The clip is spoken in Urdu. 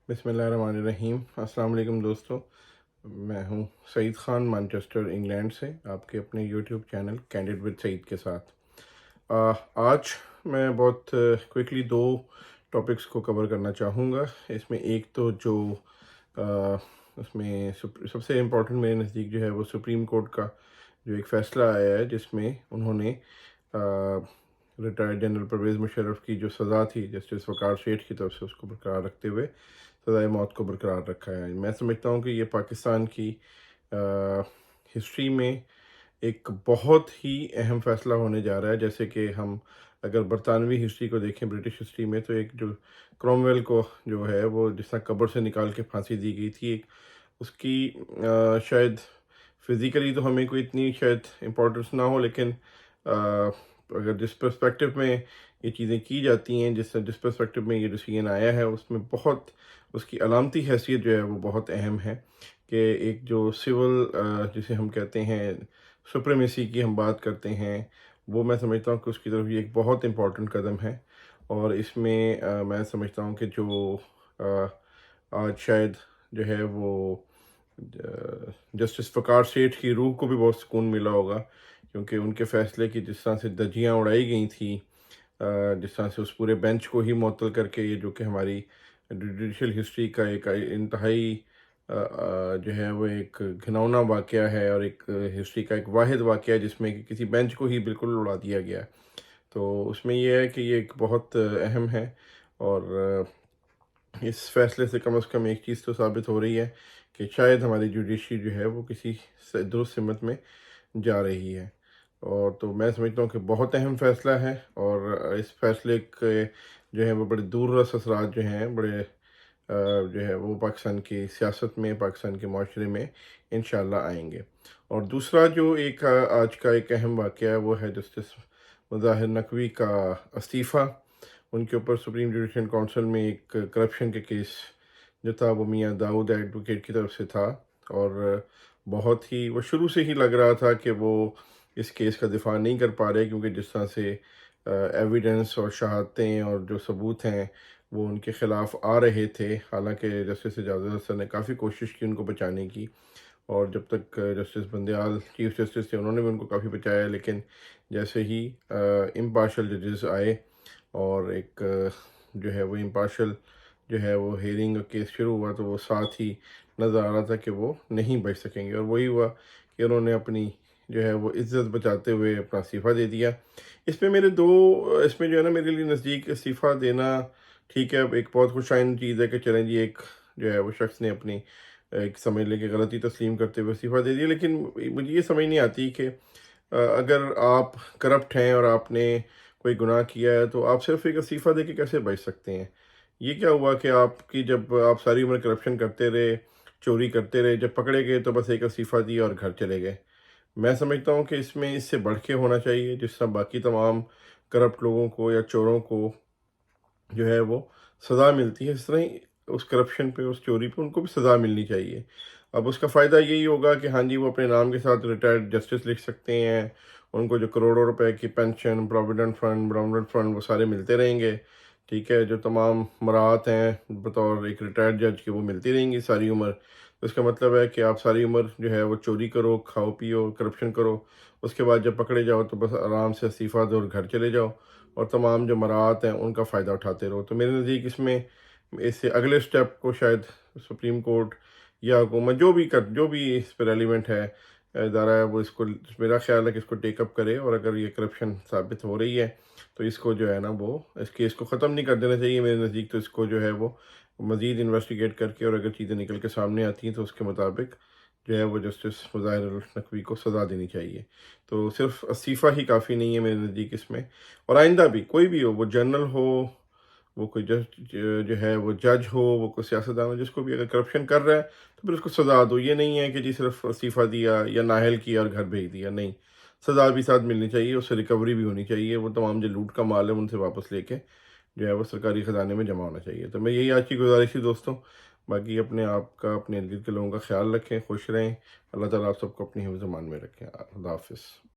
بسم اللہ الرحمن الرحیم۔ السلام علیکم دوستو، میں ہوں سعید خان مانچسٹر انگلینڈ سے، آپ کے اپنے یوٹیوب چینل کینڈیڈ ود سعید کے ساتھ۔ آج میں بہت کوئکلی دو ٹاپکس کو کور کرنا چاہوں گا۔ اس میں ایک تو جو اس میں سب سے امپورٹنٹ میرے نزدیک جو ہے وہ سپریم کورٹ کا جو ایک فیصلہ آیا ہے، جس میں انہوں نے ریٹائرڈ جنرل پرویز مشرف کی جو سزا تھی جسٹس وقار سیٹھ کی طرف سے، اس کو برقرار رکھتے ہوئے سزائے موت کو برقرار رکھا ہے۔ میں سمجھتا ہوں کہ یہ پاکستان کی ہسٹری میں ایک بہت ہی اہم فیصلہ ہونے جا رہا ہے۔ جیسے کہ ہم اگر برطانوی ہسٹری کو دیکھیں، برٹش ہسٹری میں، تو ایک جو کرومویل کو جو ہے وہ جس طرح قبر سے نکال کے پھانسی دی گئی تھی، اس کی شاید فزیکلی تو ہمیں کوئی اتنی شاید امپورٹنس نہ ہو، لیکن اگر جس پرسپیکٹو میں یہ چیزیں کی جاتی ہیں، جس پرسپیکٹو میں یہ ڈیسیژن آیا ہے، اس میں بہت اس کی علامتی حیثیت جو ہے وہ بہت اہم ہے کہ ایک جو سول جسے ہم کہتے ہیں سپریمیسی کی ہم بات کرتے ہیں، وہ میں سمجھتا ہوں کہ اس کی طرف یہ ایک بہت امپورٹنٹ قدم ہے۔ اور اس میں میں سمجھتا ہوں کہ جو آج شاید جو ہے وہ جسٹس وقار سیٹھ کی روح کو بھی بہت سکون ملا ہوگا، کیونکہ ان کے فیصلے کی جس طرح سے دھجیاں اڑائی گئی تھیں، جس طرح سے اس پورے بینچ کو ہی معطل کر کے، یہ جو کہ ہماری جوڈیشل ہسٹری کا ایک انتہائی جو ہے وہ ایک گھناؤنا واقعہ ہے، اور ایک ہسٹری کا ایک واحد واقعہ ہے جس میں کہ کسی بینچ کو ہی بالکل اڑا دیا گیا ہے۔ تو اس میں یہ ہے کہ یہ ایک بہت اہم ہے، اور اس فیصلے سے کم ایک چیز تو ثابت ہو رہی ہے کہ شاید ہماری جوڈیشری جو ہے وہ کسی درست سمت میں جا رہی ہے۔ اور تو میں سمجھتا ہوں کہ بہت اہم فیصلہ ہے، اور اس فیصلے کے جو ہے وہ بڑے دور رس اثرات جو ہیں، بڑے جو ہے وہ پاکستان کی سیاست میں، پاکستان کے معاشرے میں انشاءاللہ آئیں گے۔ اور دوسرا جو ایک آج کا ایک اہم واقعہ ہے، وہ ہے جسٹس مظاہر نقوی کا استعفیٰ۔ ان کے اوپر سپریم جوڈیشل کونسل میں ایک کرپشن کے کیس جو تھا وہ میاں داؤد ایڈوکیٹ کی طرف سے تھا، اور بہت ہی وہ شروع سے ہی لگ رہا تھا کہ وہ اس کیس کا دفاع نہیں کر پا رہے، کیونکہ جس طرح سے ایویڈنس اور شہادتیں اور جو ثبوت ہیں وہ ان کے خلاف آ رہے تھے۔ حالانکہ جسٹس اجازت حسن نے کافی کوشش کی ان کو بچانے کی، اور جب تک جسٹس بندیال چیف جسٹس تھے، انہوں نے بھی ان کو کافی بچایا، لیکن جیسے ہی امپارشل ججز آئے اور ایک جو ہے وہ امپارشل جو ہے وہ ہیئرنگ کیس شروع ہوا، تو وہ ساتھ ہی نظر آ رہا تھا کہ وہ نہیں بچ سکیں گے، اور وہی ہوا کہ انہوں نے اپنی جو ہے وہ عزت بچاتے ہوئے اپنا استعفیٰ دے دیا۔ اس میں اس میں جو ہے نا، میرے لیے نزدیک استعفیٰ دینا ٹھیک ہے، ایک بہت خوش آئند چیز ہے کہ چلیں جی، ایک جو ہے وہ شخص نے اپنی ایک سمجھ لے کہ غلطی تسلیم کرتے ہوئے استعفیٰ دے دیا، لیکن مجھے یہ سمجھ نہیں آتی کہ اگر آپ کرپٹ ہیں اور آپ نے کوئی گناہ کیا ہے، تو آپ صرف ایک استعفیٰ دے کے کیسے بچ سکتے ہیں؟ یہ کیا ہوا کہ آپ کی جب آپ ساری عمر کرپشن کرتے رہے، چوری کرتے رہے، جب پکڑے گئے تو بس ایک استعفیٰ دیا اور گھر چلے گئے؟ میں سمجھتا ہوں کہ اس میں اس سے بڑھ کے ہونا چاہیے، جس طرح باقی تمام کرپٹ لوگوں کو یا چوروں کو جو ہے وہ سزا ملتی ہے، اس طرح ہی اس کرپشن پہ، اس چوری پہ ان کو بھی سزا ملنی چاہیے۔ اب اس کا فائدہ یہی ہوگا کہ ہاں جی، وہ اپنے نام کے ساتھ ریٹائرڈ جسٹس لکھ سکتے ہیں، ان کو جو کروڑوں روپے کی پینشن، پروویڈنٹ فنڈ وہ سارے ملتے رہیں گے، ٹھیک ہے، جو تمام مراعات ہیں بطور ایک ریٹائرڈ جج کے وہ ملتی رہیں گی ساری عمر۔ تو اس کا مطلب ہے کہ آپ ساری عمر جو ہے وہ چوری کرو، کھاؤ پیو، کرپشن کرو، اس کے بعد جب پکڑے جاؤ تو بس آرام سے استعفیٰ دو اور گھر چلے جاؤ، اور تمام جو مراعات ہیں ان کا فائدہ اٹھاتے رہو۔ تو میرے نزدیک اس سے اگلے سٹیپ کو شاید سپریم کورٹ یا حکومت جو بھی اس پہ ریلیونٹ ہے ادارہ ہے، وہ اس کو، میرا خیال ہے کہ اس کو ٹیک اپ کرے، اور اگر یہ کرپشن ثابت ہو رہی ہے تو اس کو جو ہے نا وہ اس کیس کو ختم نہیں کر دینا چاہیے میرے نزدیک، تو اس کو جو ہے وہ مزید انویسٹیگیٹ کر کے، اور اگر چیزیں نکل کے سامنے آتی ہیں تو اس کے مطابق جو ہے وہ جسٹس مظاہر نقوی کو سزا دینی چاہیے۔ تو صرف استعفیٰ ہی کافی نہیں ہے میرے نزدیک اس میں، اور آئندہ بھی کوئی بھی ہو، وہ جنرل ہو، وہ کوئی جو ہے وہ جج ہو، وہ کوئی سیاستدان ہو، جس کو بھی اگر کرپشن کر رہا ہے تو پھر اس کو سزا دو۔ یہ نہیں ہے کہ جی صرف استعفیٰ دیا یا نااہل کیا اور گھر بھیج دیا، نہیں، سزا بھی ساتھ ملنی چاہیے، اس سے ریکوری بھی ہونی چاہیے، وہ تمام جو لوٹ کا مال ہے ان سے واپس لے کے جو ہے وہ سرکاری خزانے میں جمع ہونا چاہیے۔ تو میں یہی آج کی گزارش تھی دوستوں۔ باقی اپنے آپ کا، اپنے ارد گرد کے لوگوں کا خیال رکھیں، خوش رہیں، اللہ تعالیٰ آپ سب کو اپنی حفظ و امان میں رکھیں۔ اللہ حافظ۔